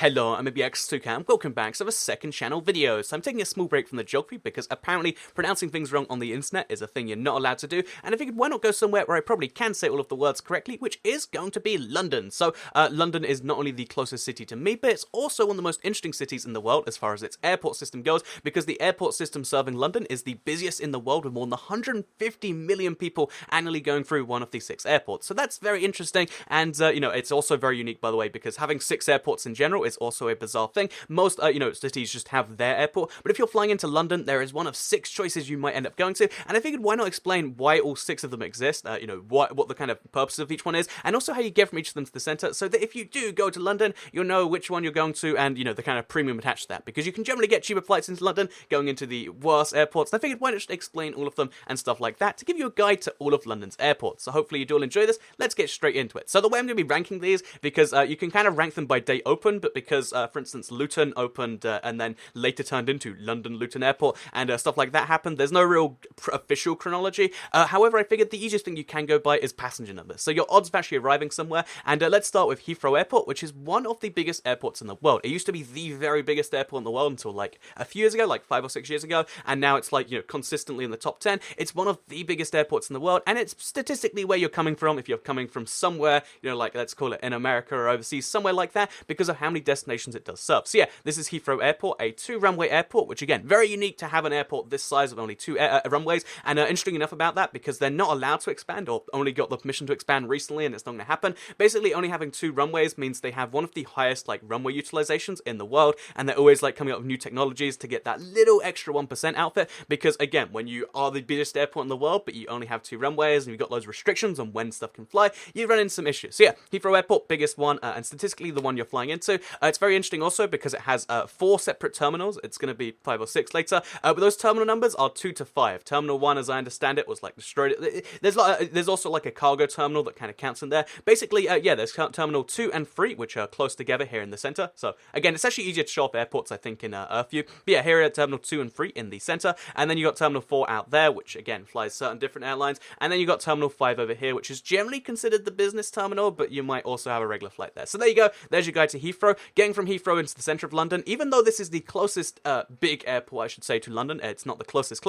Hello, I'm X2Cam, welcome back to the second channel video. So I'm taking a small break from the geography because apparently pronouncing things wrong on the internet is a thing you're not allowed to do, and I figured why not go somewhere where I probably can say all of the words correctly, which is going to be London. So London is not only the closest city to me, but it's also one of the most interesting cities in the world as far as its airport system goes, because the airport system serving London is the busiest in the world with more than 150 million people annually going through one of the 6 airports. So that's very interesting, and it's also very unique, by the way, because having 6 airports in general is also a bizarre thing. Most, cities just have their airport, but if you're flying into London, there is one of 6 choices you might end up going to, and I figured why not explain why all 6 of them exist, what the kind of purpose of each one is, and also how you get from each of them to the centre, so that if you do go to London, you'll know which one you're going to, and, the kind of premium attached to that, because you can generally get cheaper flights into London going into the worst airports, and I figured why not just explain all of them and stuff like that to give you a guide to all of London's airports. So hopefully you do all enjoy this. Let's get straight into it. So the way I'm going to be ranking these, because you can kind of rank them by date open, but because, for instance, Luton opened and then later turned into London Luton Airport, and stuff like that happened, there's no real official chronology. However, I figured the easiest thing you can go by is passenger numbers. So your odds of actually arriving somewhere, and let's start with Heathrow Airport, which is one of the biggest airports in the world. It used to be the very biggest airport in the world until like a few years ago, like 5 or 6 years ago, and now it's like, consistently in the top 10. It's one of the biggest airports in the world, and it's statistically where you're coming from if you're coming from somewhere, like let's call it in America or overseas, somewhere like that, because of how many destinations it does serve. So yeah, this is Heathrow Airport, a 2-runway airport, which again, very unique to have an airport this size with only 2 runways, and interesting enough about that, because they're not allowed to expand, or only got the permission to expand recently, and it's not going to happen. Basically, only having 2 runways means they have one of the highest runway utilizations in the world, and they're always coming up with new technologies to get that little extra 1% out of it, because again, when you are the biggest airport in the world, but you only have 2 runways, and you've got loads of restrictions on when stuff can fly, you run into some issues. So yeah, Heathrow Airport, biggest one, and statistically the one you're flying into. It's very interesting also because it has 4 separate terminals. It's going to be 5 or 6 later, but those terminal numbers are 2 to 5. Terminal 1, as I understand it, was destroyed. There's also a cargo terminal that kind of counts in there. Basically, there's terminal 2 and 3, which are close together here in the center. So again, it's actually easier to show up airports, I think, in Earthview. But yeah, here are terminal 2 and 3 in the center, and then you got terminal 4 out there, which again flies certain different airlines, and then you got terminal 5 over here, which is generally considered the business terminal, but you might also have a regular flight there. So there you go. There's your guide to Heathrow. Getting from Heathrow into the center of London, even though this is the closest big airport, I should say, to London, it's not the closest.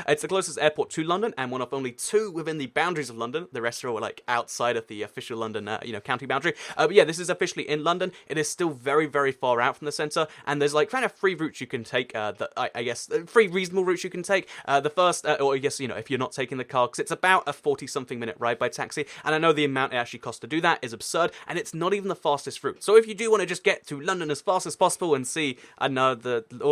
It's the closest airport to London, and one of only 2 within the boundaries of London. The rest are all outside of the official London, county boundary. But yeah, this is officially in London. It is still very, very far out from the center, and there's kind of 3 routes you can take. I guess 3 reasonable routes you can take. The first, or I guess if you're not taking the car, because it's about a 40-something minute ride by taxi, and I know the amount it actually costs to do that is absurd, and it's not even the fastest route. So if you do want to just get to London as fast as possible and see, all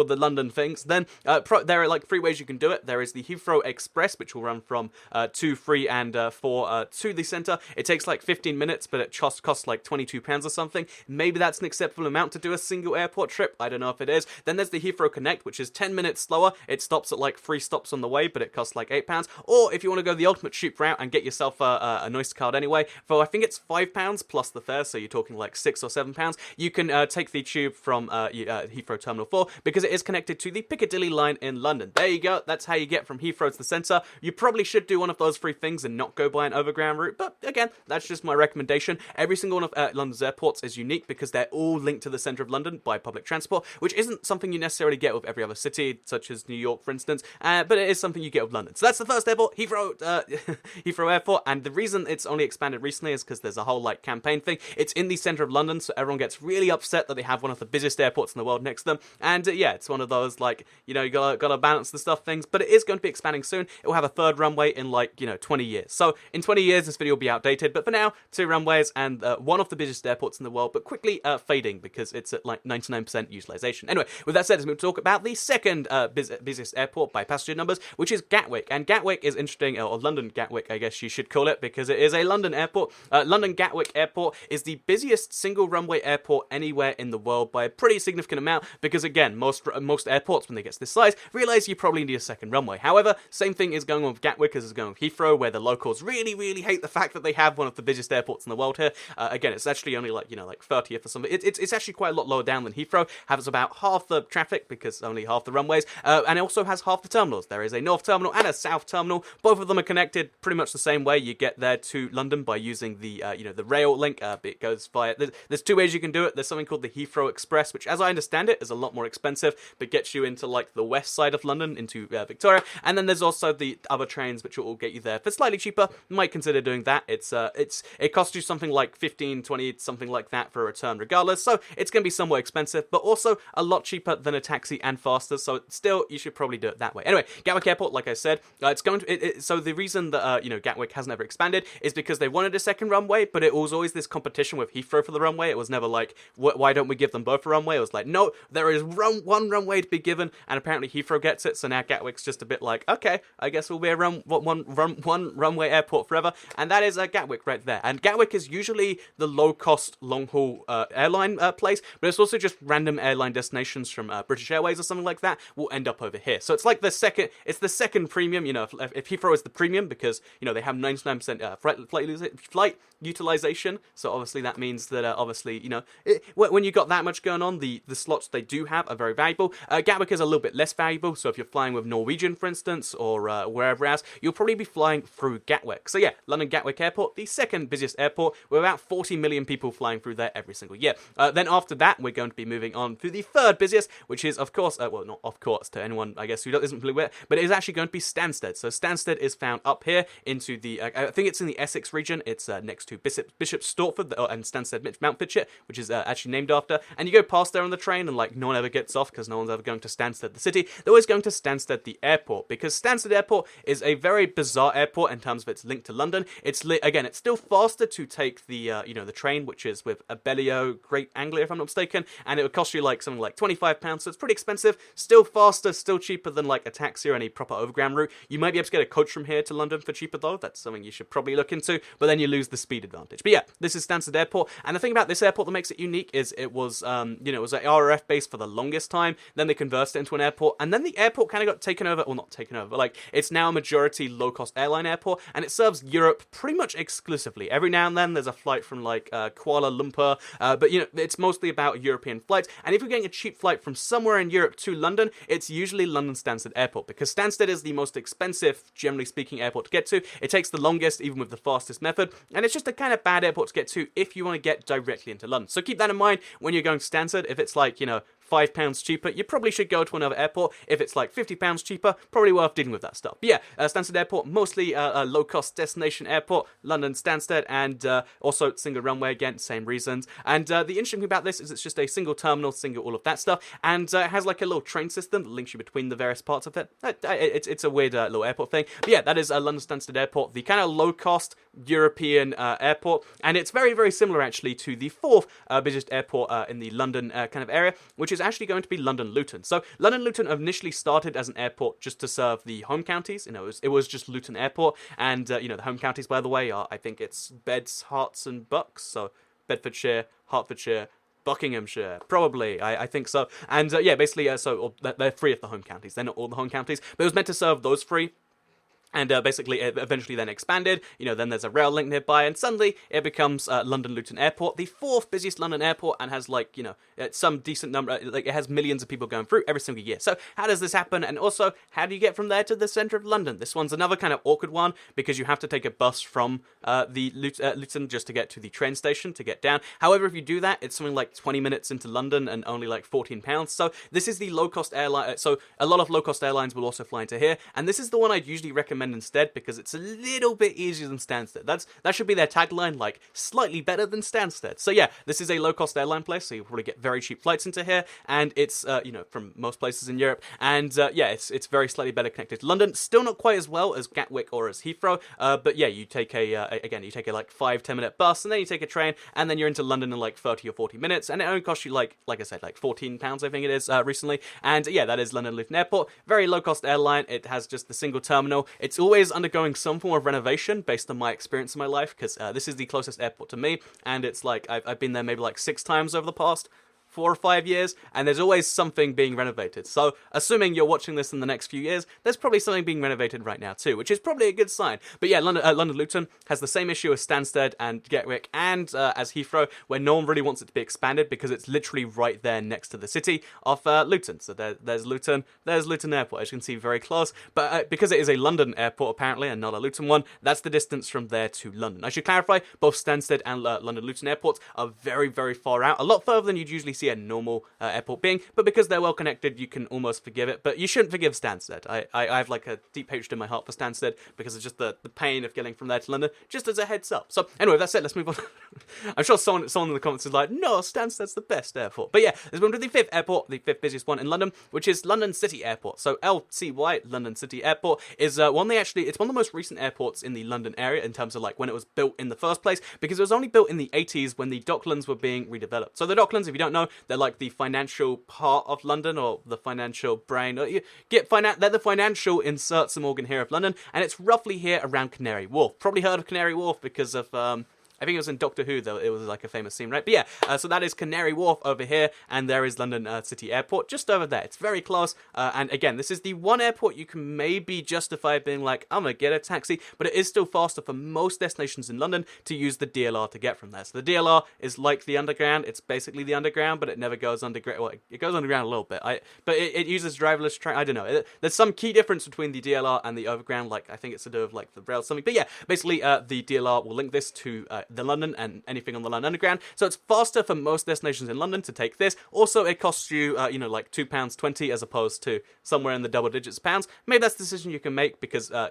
the London things, then there are 3 ways you can do it. There is the Heathrow Express, which will run from 2, 3, and 4 to the centre. It takes 15 minutes, but it costs £22 or something. Maybe that's an acceptable amount to do a single airport trip. I don't know if it is. Then there's the Heathrow Connect, which is 10 minutes slower. It stops at 3 stops on the way, but it costs £8. Or if you want to go the ultimate cheap route and get yourself a nice card anyway, for I think it's £5 plus the fare, so you're talking £6 or £7, you can take the tube from Heathrow Terminal 4, because it is connected to the Piccadilly line in London. There you go. That's how you get from Heathrow to the centre. You probably should do one of those 3 things and not go by an overground route, but again, that's just my recommendation. Every single one of London's airports is unique because they're all linked to the centre of London by public transport, which isn't something you necessarily get with every other city, such as New York, for instance, but it is something you get with London. So that's the first airport, Heathrow Airport, and the reason it's only expanded recently is because there's a whole campaign thing. It's in the centre of London, so everyone gets really upset that they have one of the busiest airports in the world next to them, and it's one of those you gotta balance the stuff things, but it is going to be expanding soon. It will have a 3rd runway in 20 years. So in 20 years this video will be outdated, but for now, 2 runways and one of the busiest airports in the world, but quickly fading because it's at 99% utilization. Anyway, with that said, I'm going to talk about the second busiest airport by passenger numbers, which is Gatwick. And Gatwick is interesting, or London Gatwick, I guess you should call it, because it is a London airport. London Gatwick Airport is the busiest single runway airport anywhere in the world by a pretty significant amount, because again, most airports, when they get to this size, realize you probably need a 2nd runway. However, same thing is going on with Gatwick as is going with Heathrow, where the locals really, really hate the fact that they have one of the busiest airports in the world here. Again, it's actually only 30th or something. It's actually quite a lot lower down than Heathrow. Has about half the traffic because only half the runways, and it also has half the terminals. There is a north terminal and a south terminal. Both of them are connected pretty much the same way. You get there to London by using the the rail link. It goes via. There's 2 ways you can do it. There's something something called the Heathrow Express, which, as I understand it, is a lot more expensive, but gets you into like the west side of London, into Victoria. And then there's also the other trains which will all get you there for slightly cheaper. You might consider doing that. It costs you something like 15, 20, something like that for a return regardless, so it's going to be somewhat expensive, but also a lot cheaper than a taxi and faster, so still, you should probably do it that way. Anyway, Gatwick Airport, like I said, it's going to, so the reason that, Gatwick hasn't ever expanded is because they wanted a second runway, but it was always this competition with Heathrow for the runway. It was never like, why don't we give them both a runway? It was like, no, there is one runway to be given, and apparently Heathrow gets it, so now Gatwick's just a bit like, okay, I guess we'll be a one runway airport forever, and that is Gatwick right there. And Gatwick is usually the low-cost, long-haul airline place, but it's also just random airline destinations from British Airways or something like that will end up over here. So it's like the second premium, if Heathrow is the premium, because, they have 99% flight utilization, so obviously that means that, when you got that much going on, the slots they do have are very valuable. Gatwick is a little bit less valuable, so if you're flying with Norwegian, for instance, or wherever else, you'll probably be flying through Gatwick. So yeah, London Gatwick Airport, the second busiest airport, with about 40 million people flying through there every single year. Then after that, we're going to be moving on to the third busiest, which is, of course, not of course to anyone, I guess, who isn't familiar with it, but it is actually going to be Stansted. So Stansted is found up here into the, I think it's in the Essex region. It's next to Bishop Stortford and Stansted Mount Fitchett, which is actually named after. And you go past there on the train, and like no one ever gets off because no one's ever going to Stansted the city. They're always going to Stansted the airport, because Stansted Airport is a very bizarre airport in terms of its link to London. It's it's still faster to take the the train, which is with Abellio Great Anglia, if I'm not mistaken, and it would cost you like something like £25, so it's pretty expensive. Still faster, still cheaper than like a taxi or any proper overground route. You might be able to get a coach from here to London for cheaper though. That's something you should probably look into, but then you lose the speed advantage. But yeah, this is Stansted Airport, and the thing about this airport that makes it unique is it was it was an RAF base for the longest time. Then they converted it into an airport, and then the airport kind of got taken over, or not taken over, but like it's now a majority low-cost airline airport, and it serves Europe pretty much exclusively. Every now and then there's a flight from like Kuala Lumpur, but it's mostly about European flights. And if you're getting a cheap flight from somewhere in Europe to London, it's usually London Stansted Airport, because Stansted is the most expensive, generally speaking, airport to get to. It takes the longest, even with the fastest method, and it's just a kind of bad airport to get to if you want to get directly into London. So keep that in mind when you're going to Stansted. If it's like, £5 cheaper, you probably should go to another airport. If it's like £50 cheaper, probably worth dealing with that stuff. But yeah, Stansted Airport, mostly a low-cost destination airport, London Stansted, and also single runway again, same reasons. And the interesting thing about this is it's just a single terminal, single all of that stuff, and it has like a little train system that links you between the various parts of it. It's a weird little airport thing. But yeah, that is London Stansted Airport, the kind of low-cost European airport, and it's very, very similar actually to the fourth busiest airport in the London kind of area, which is actually going to be London Luton. So London Luton initially started as an airport just to serve the home counties. It was just Luton Airport, and the home counties, by the way, are, I think it's Beds, Herts, and Bucks. So Bedfordshire, Hertfordshire, Buckinghamshire, probably, I think so. And basically, so they're three of the home counties. They're not all the home counties, but it was meant to serve those three. And basically, it eventually then expanded. Then there's a rail link nearby, and suddenly it becomes London Luton Airport, the fourth busiest London airport, and has some decent number. It has millions of people going through every single year. So how does this happen? And also, how do you get from there to the centre of London? This one's another kind of awkward one, because you have to take a bus from the Luton just to get to the train station to get down. However, if you do that, it's something like 20 minutes into London and only like £14. So this is the low-cost airline. So a lot of low-cost airlines will also fly into here, and this is the one I'd usually recommend instead, because it's a little bit easier than Stansted. That should be their tagline, like slightly better than Stansted. So yeah, this is a low-cost airline place, so you'll probably get very cheap flights into here, and it's from most places in Europe, and it's very slightly better connected to London. Still not quite as well as Gatwick or as Heathrow, but yeah, you take a like 5-10 minute bus, and then you take a train, and then you're into London in like 30 or 40 minutes, and it only costs you like I said, like £14, I think it is recently. And yeah, that is London Luton Airport. Very low-cost airline. It has just the single terminal. It's always undergoing some form of renovation based on my experience in my life, because this is the closest airport to me, and it's like I've been there maybe like 6 times over the past 4 or 5 years, and there's always something being renovated. So, assuming you're watching this in the next few years, there's probably something being renovated right now too, which is probably a good sign. But yeah, London Luton has the same issue as Stansted and Gatwick and as Heathrow, where no one really wants it to be expanded because it's literally right there next to the city of Luton. So there's Luton Airport, as you can see, very close. But because it is a London airport apparently and not a Luton one, that's the distance from there to London. I should clarify, both Stansted and London Luton airports are very, very far out, a lot further than you'd usually see a normal airport being, but because they're well connected, you can almost forgive it. But you shouldn't forgive Stansted. I have like a deep hatred in my heart for Stansted because of just the pain of getting from there to London, just as a heads up. So anyway, that's it, let's move on. I'm sure someone in the comments is like, no, Stansted's the best airport. But yeah, let's move to the fifth airport, the fifth busiest one in London, which is London City Airport. So LCY, London City Airport, is it's one of the most recent airports in the London area in terms of like when it was built in the first place, because it was only built in the 80s when the Docklands were being redeveloped. So the Docklands, if you don't know, they're like the financial part of London, or the financial brain, or they're the financial, insert some organ here of London, and it's roughly here around Canary Wharf. Probably heard of Canary Wharf because of I think it was in Doctor Who, though. It was like a famous scene, right? But yeah, so that is Canary Wharf over here, and there is London City Airport just over there. It's very close, and again, this is the one airport you can maybe justify being like, I'm gonna get a taxi, but it is still faster for most destinations in London to use the DLR to get from there. So the DLR is like the underground. It's basically the underground, but it never goes underground. Well, it goes underground a little bit, but it uses driverless train. I don't know. There's some key difference between the DLR and the overground, like I think it's to do with like the rail something. But yeah, basically the DLR will link this to the London and anything on the London Underground, so it's faster for most destinations in London to take this. Also, it costs you, like £2.20 as opposed to somewhere in the double digits of pounds. Maybe that's the decision you can make because, I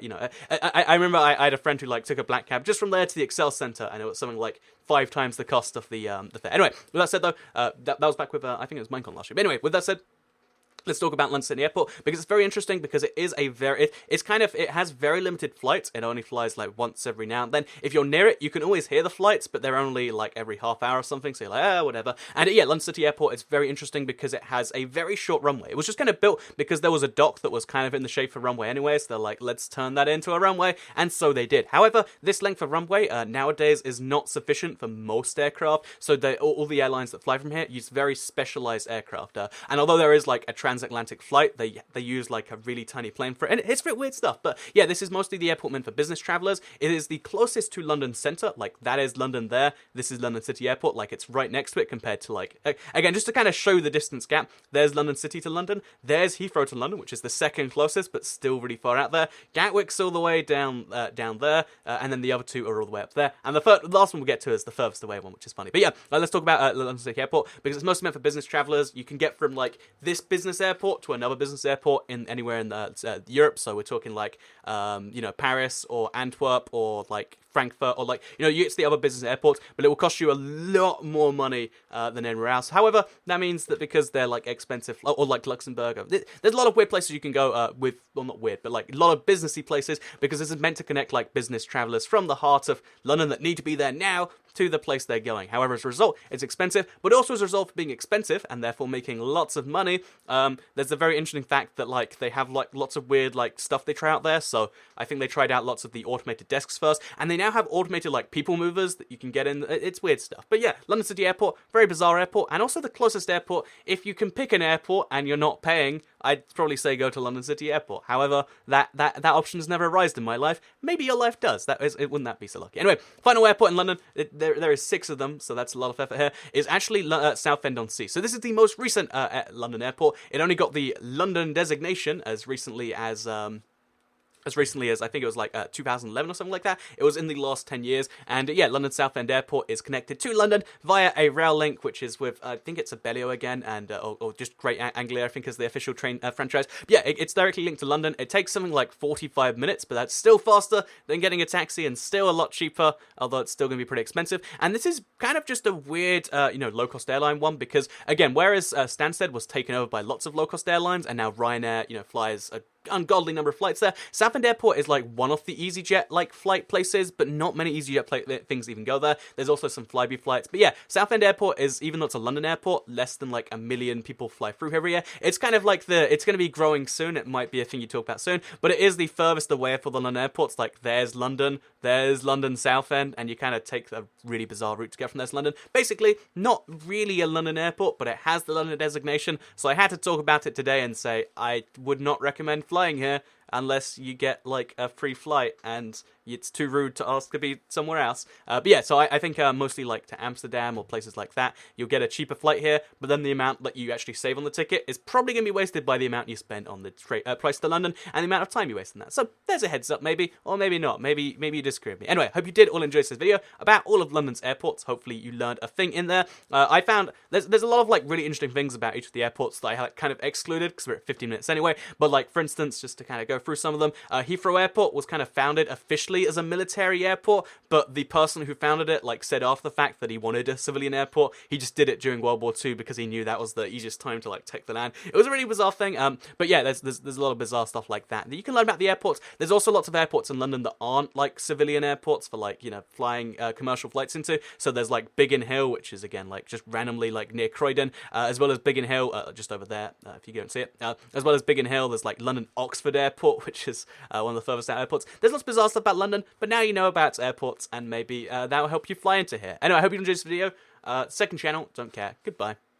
remember I had a friend who like took a black cab just from there to the Excel Centre, and it was something like 5 times the cost of the fare. Anyway, with that said though, that was back with I think it was Minecon last year. But anyway, with that said, let's talk about London City Airport, because it's very interesting because it is it has very limited flights. It only flies like once every now and then. If you're near it, you can always hear the flights, but they're only like every half hour or something, so you're like, whatever. And yeah, London City Airport is very interesting because it has a very short runway. It was just kind of built because there was a dock that was kind of in the shape of a runway anyway, so they're like, let's turn that into a runway, and so they did. However, this length of runway nowadays is not sufficient for most aircraft, so all the airlines that fly from here use very specialized aircraft. And although there is like a transatlantic flight, they use like a really tiny plane for it, and it's a bit weird stuff. But yeah, this is mostly the airport meant for business travelers. It is the closest to London Centre, like that is London there. This is London City Airport, like it's right next to it compared to like, again, just to kind of show the distance gap, there's London City to London, there's Heathrow to London, which is the second closest, but still really far out there. Gatwick's all the way down there, and then the other two are all the way up there. And the last one we'll get to is the furthest away one, which is funny. But yeah, let's talk about London City Airport, because it's mostly meant for business travelers. You can get from like this business airport to another business airport in anywhere in Europe. So we're talking like Paris or Antwerp or like Frankfurt, or like, you get to the other business airports, but it will cost you a lot more money than anywhere else. However, that means that because they're like expensive, or like Luxembourg, there's a lot of weird places you can go well, not weird, but like a lot of businessy places, because this is meant to connect like business travelers from the heart of London that need to be there now to the place they're going. However, as a result, it's expensive, but also as a result of being expensive and therefore making lots of money, there's a very interesting fact that like they have like lots of weird like stuff they try out there. So I think they tried out lots of the automated desks first, and they now have automated like people movers that you can get in. It's weird stuff. But yeah, London City Airport, very bizarre airport, and also the closest airport. If you can pick an airport and you're not paying, I'd probably say go to London City Airport. However, that option has never arisen in my life. Maybe your life does. Wouldn't that be so lucky? Anyway, final airport in London, there is 6 of them, so that's a lot of effort here, is actually Southend-on-Sea. So this is the most recent London airport. It only got the London designation as recently as I think it was like 2011 or something like that. It was in the last 10 years. And yeah, London Southend Airport is connected to London via a rail link, which is with, I think it's Abellio again, and or just Great Anglia, I think is the official train franchise. But yeah, it's directly linked to London. It takes something like 45 minutes, but that's still faster than getting a taxi and still a lot cheaper, although it's still going to be pretty expensive. And this is kind of just a weird, low-cost airline one, because, again, whereas Stansted was taken over by lots of low-cost airlines, and now Ryanair, flies ungodly number of flights there. Southend Airport is like one of the EasyJet like flight places, but not many EasyJet things even go there. There's also some Flybe flights, but yeah, Southend Airport is, even though it's a London airport, less than like 1 million people fly through every year. It's kind of like it's going to be growing soon. It might be a thing you talk about soon, but it is the furthest away for the London airports. Like there's London Southend, and you kind of take a really bizarre route to get from there to London. Basically, not really a London airport, but it has the London designation, so I had to talk about it today and say I would not recommend flying here unless you get like a free flight, and it's too rude to ask to be somewhere else. But yeah, so I think mostly like to Amsterdam or places like that, you'll get a cheaper flight here, but then the amount that you actually save on the ticket is probably going to be wasted by the amount you spend on the price to London and the amount of time you waste on that. So there's a heads up, maybe, or maybe not. Maybe you disagree with me. Anyway, hope you did all enjoy this video about all of London's airports. Hopefully you learned a thing in there. I found there's a lot of like really interesting things about each of the airports that I had kind of excluded because we're at 15 minutes anyway. But like, for instance, just to kind of go through some of them, Heathrow Airport was kind of founded officially as a military airport, but the person who founded it like said after the fact that he wanted a civilian airport. He just did it during World War II because he knew that was the easiest time to like take the land. It was a really bizarre thing. But yeah, there's a lot of bizarre stuff like that you can learn about the airports. There's also lots of airports in London that aren't like civilian airports for like, you know, flying commercial flights into. So there's like Biggin Hill, which is again like just randomly like near Croydon, as well as Biggin Hill just over there if you go and see it. As well as Biggin Hill, there's like London Oxford Airport, which is one of the furthest out airports. There's lots of bizarre stuff about London, but now you know about airports, and maybe that will help you fly into here. Anyway, I hope you enjoyed this video. Second channel, don't care. Goodbye.